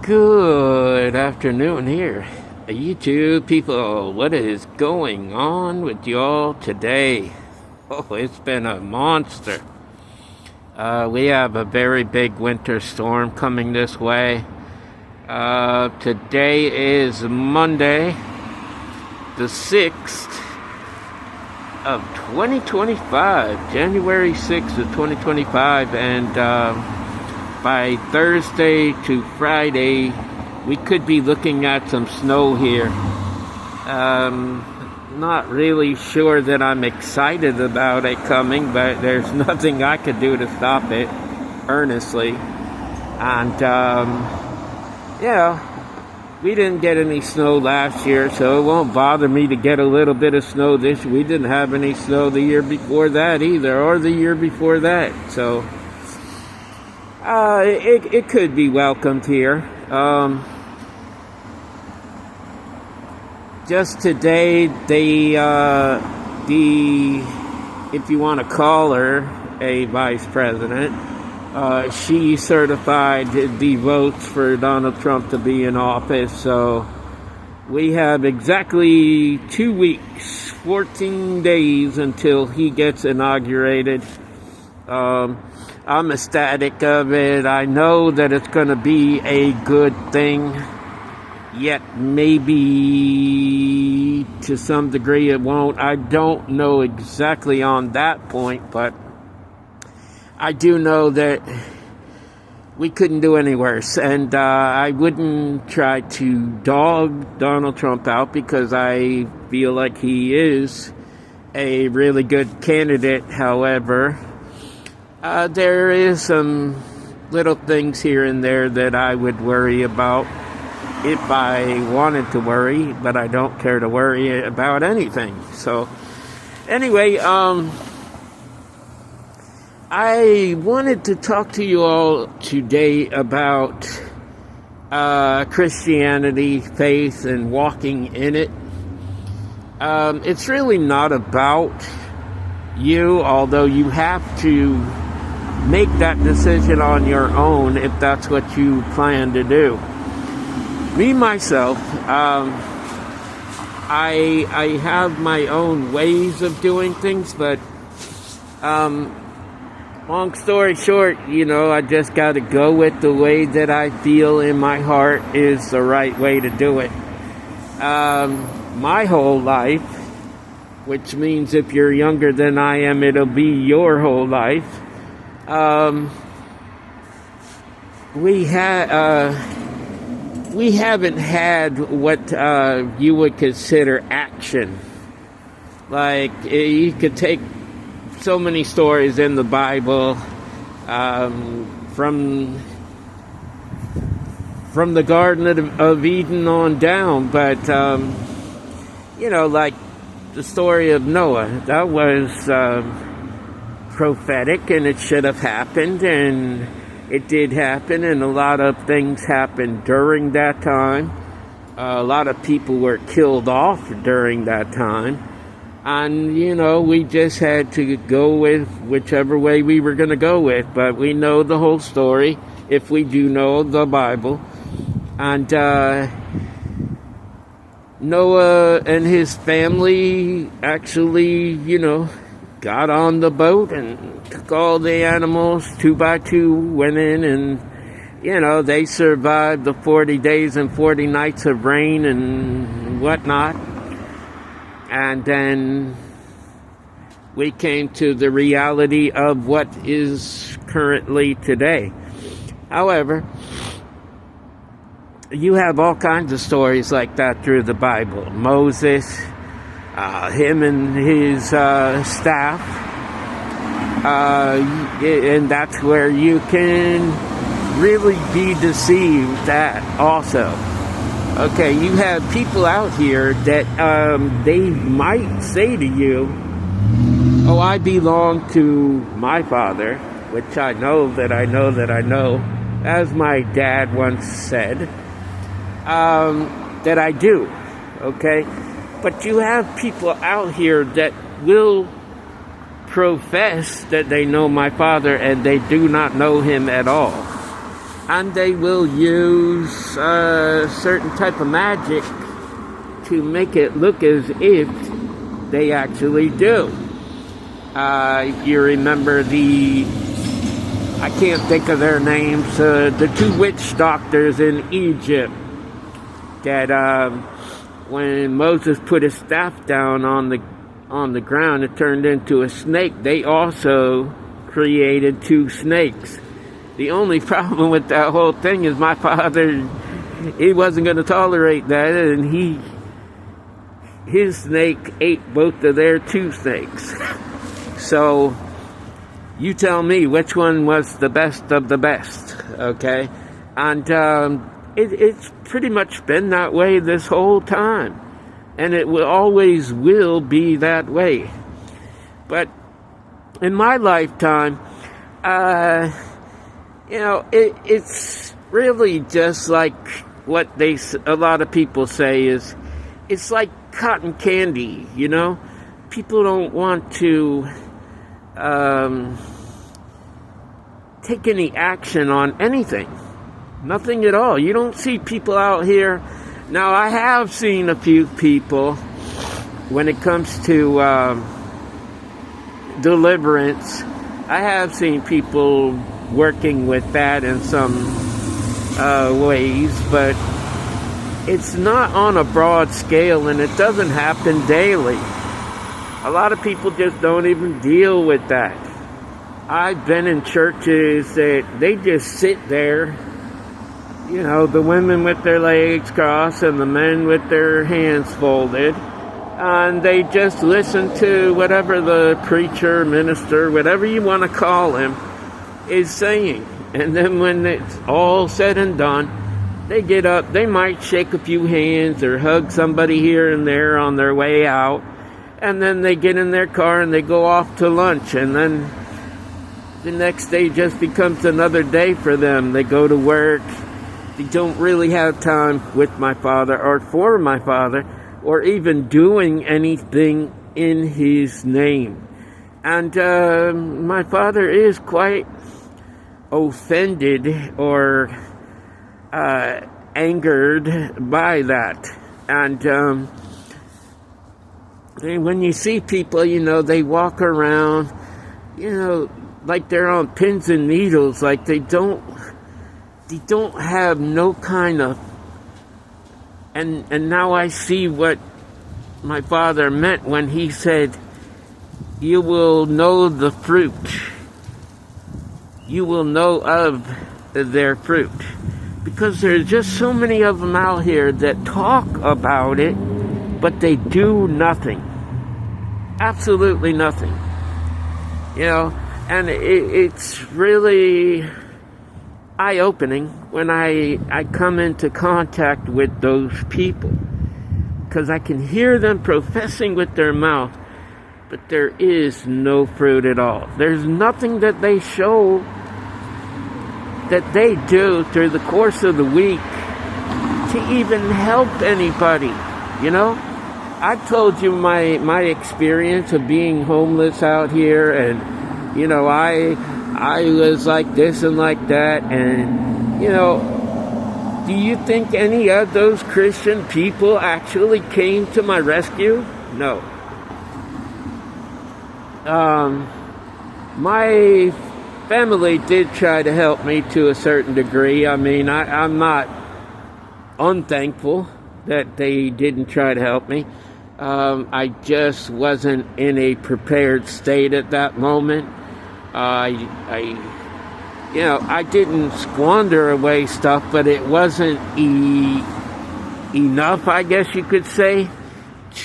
Good afternoon here, YouTube people. What is going on with y'all today? Oh, it's been a monster. We have a very big winter storm coming this way. Today is Monday, the 6th of 2025, January 6th of 2025, and by Thursday to Friday, we could be looking at some snow here. Not really sure that I'm excited about it coming, but there's nothing I could do to stop it, earnestly. And, we didn't get any snow last year, so it won't bother me to get a little bit of snow this year. We didn't have any snow the year before that either, or the year before that, so it could be welcomed here. Just today, if you want to call her a vice president, she certified the votes for Donald Trump to be in office. So we have exactly 2 weeks, 14 days until he gets inaugurated. I'm ecstatic of it. I know that it's going to be a good thing, yet maybe to some degree it won't. I don't know exactly on that point, but I do know that we couldn't do any worse. And I wouldn't try to dog Donald Trump out because I feel like he is a really good candidate. However, there is some little things here and there that I would worry about if I wanted to worry, but I don't care to worry about anything. So, anyway, I wanted to talk to you all today about Christianity, faith, and walking in it. It's really not about you, although you have to make that decision on your own if that's what you plan to do. Me, myself, I have my own ways of doing things, but long story short, I just got to go with the way that I feel in my heart is the right way to do it. My whole life, which means if you're younger than I am, it'll be your whole life. We haven't had what you would consider action. Like, you could take so many stories in the Bible, from the Garden of Eden on down, but like the story of Noah, that was prophetic, and it should have happened, and it did happen, and a lot of things happened during that time. A lot of people were killed off during that time. And, we just had to go with whichever way we were going to go with. But we know the whole story, if we do know the Bible. And Noah and his family actually, got on the boat and took all the animals 2 by 2, went in, and, they survived the 40 days and 40 nights of rain and whatnot. And then we came to the reality of what is currently today. However, you have all kinds of stories like that through the Bible. Moses, him and his staff, and that's where you can really be deceived at also. Okay, you have people out here that they might say to you, oh, I belong to my father, which I know, as my dad once said, that I do, okay? But you have people out here that will profess that they know my father, and they do not know him at all. and they will use a certain type of magic to make it look as if they actually do. If you remember I can't think of their names, the two witch doctors in Egypt that when Moses put his staff down on the ground, it turned into a snake. They also created two snakes. The only problem with that whole thing is my father, he wasn't going to tolerate that, and his snake ate both of their two snakes. So you tell me which one was the best of the best, okay? And it's pretty much been that way this whole time, and it always will be that way. But in my lifetime, it's really just like what a lot of people say is, it's like cotton candy, People don't want to take any action on anything. Nothing at all. You don't see people out here. Now, I have seen a few people when it comes to deliverance. I have seen people working with that in some ways, but it's not on a broad scale, and it doesn't happen daily. A lot of people just don't even deal with that. I've been in churches that they just sit there, the women with their legs crossed and the men with their hands folded, and they just listen to whatever the preacher, minister, whatever you want to call him, is saying. And then when it's all said and done, they get up, they might shake a few hands or hug somebody here and there on their way out, and then they get in their car and they go off to lunch, and then the next day just becomes another day for them. They go to work. They don't really have time with my father or for my father or even doing anything in his name. And my father is quite offended or angered by that. And when you see people, they walk around, like they're on pins and needles, like they don't have no kind of, and now I see what my father meant when he said, you will know the fruit. You will know of their fruit. Because there's just so many of them out here that talk about it, but they do nothing. Absolutely nothing. And it's really eye-opening when I come into contact with those people. Because I can hear them professing with their mouth, but there is no fruit at all. There's nothing that they show that they do through the course of the week to even help anybody, I've told you my experience of being homeless out here, and I was like this and like that, and do you think any of those Christian people actually came to my rescue? No. My family did try to help me to a certain degree. I mean, I'm not unthankful that they didn't try to help me. I just wasn't in a prepared state at that moment. I didn't squander away stuff, but it wasn't enough, I guess you could say,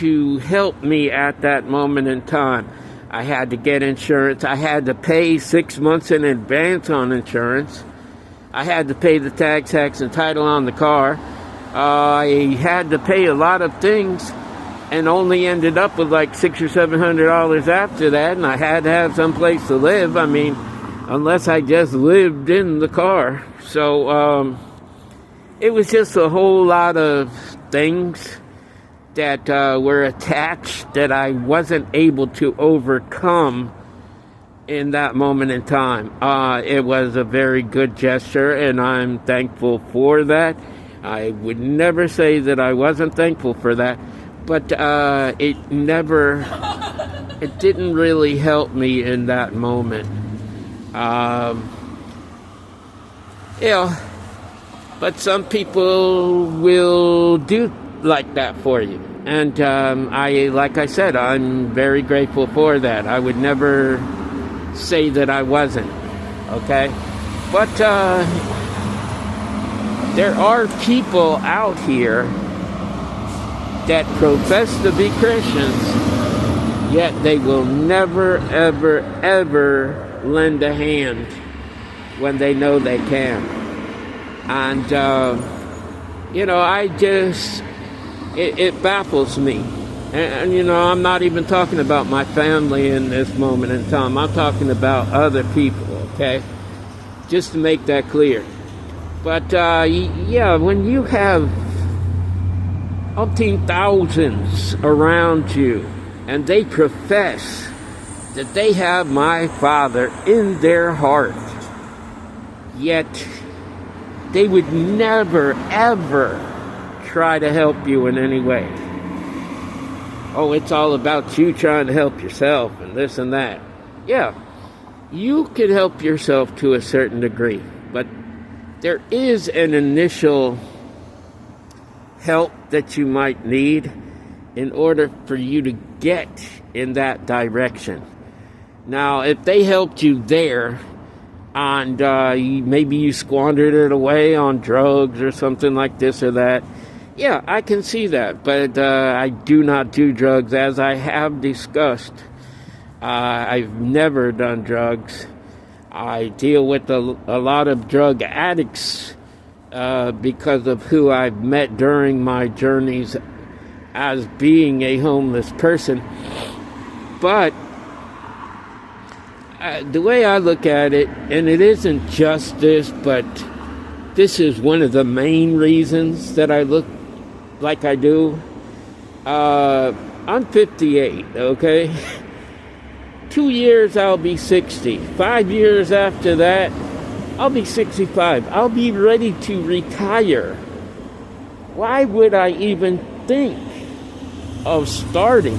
to help me at that moment in time. I had to get insurance. I had to pay 6 months in advance on insurance. I had to pay the tax and title on the car. I had to pay a lot of things and only ended up with like $600 or $700 after that, and I had to have some place to live. I mean, unless I just lived in the car. So it was just a whole lot of things that were attached that I wasn't able to overcome in that moment in time. It was a very good gesture, and I'm thankful for that. I would never say that I wasn't thankful for that, but it didn't really help me in that moment. Yeah, but some people will do like that for you. And like I said, I'm very grateful for that. I would never say that I wasn't, okay? But there are people out here that profess to be Christians, yet they will never, ever, ever lend a hand when they know they can. And, it baffles me. And, I'm not even talking about my family in this moment in time. I'm talking about other people, okay? Just to make that clear. But, when you have umpteen thousands around you, and they profess that they have my Father in their heart, yet they would never, ever try to help you in any way. Oh, it's all about you trying to help yourself and this and that. Yeah, you could help yourself to a certain degree, but there is an initial help that you might need in order for you to get in that direction. Now, if they helped you there, and maybe you squandered it away on drugs or something like this or that, yeah, I can see that. But I do not do drugs, as I have discussed. I've never done drugs. I deal with a lot of drug addicts because of who I've met during my journeys as being a homeless person. But the way I look at it, and it isn't just this, but this is one of the main reasons that I look like I do. I'm 58, okay? 2 years I'll be 60. 5 years after that, I'll be 65. I'll be ready to retire. Why would I even think of starting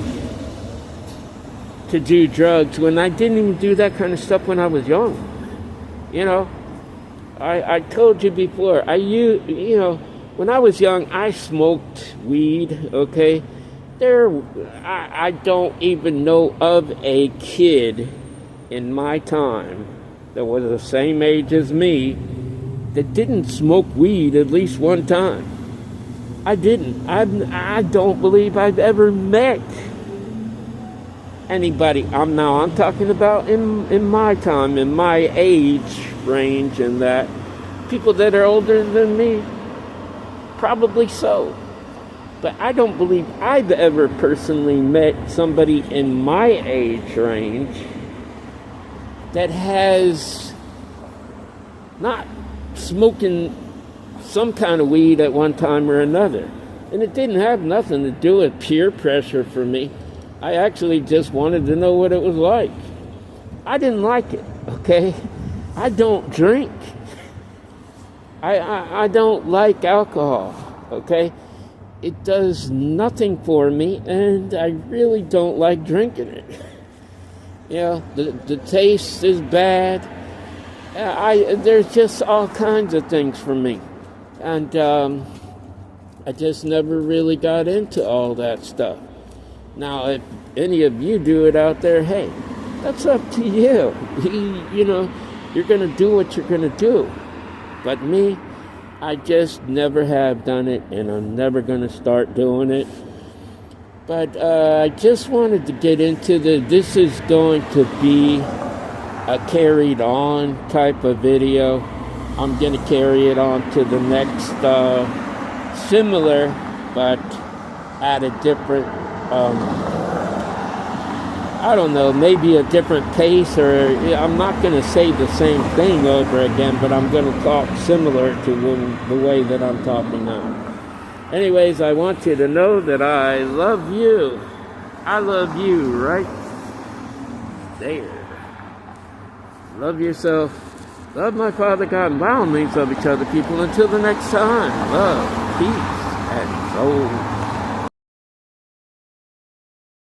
to do drugs when I didn't even do that kind of stuff when I was young? I told you before, when I was young, I smoked weed, okay? I don't even know of a kid in my time that was the same age as me that didn't smoke weed at least one time. I didn't. I don't believe I've ever met anybody. I'm talking about in my time, in my age range, and that people that are older than me, probably so. But I don't believe I've ever personally met somebody in my age range that has not smoking some kind of weed at one time or another. And it didn't have nothing to do with peer pressure for me. I actually just wanted to know what it was like. I didn't like it, okay? I don't drink. I don't like alcohol, okay? It does nothing for me, and I really don't like drinking it. The taste is bad. There's just all kinds of things for me. And I just never really got into all that stuff. Now, if any of you do it out there, hey, that's up to you. You're going to do what you're going to do. But me, I just never have done it, and I'm never going to start doing it. But I just wanted to get into this is going to be a carried on type of video. I'm going to carry it on to the next similar, but at a different, I don't know, maybe a different pace, or I'm not going to say the same thing over again, but I'm going to talk similar to the way that I'm talking now. Anyways, I want you to know that I love you. I love you right there. Love yourself. Love my Father God, and by all means love each other, people. Until the next time, love, peace, and soul.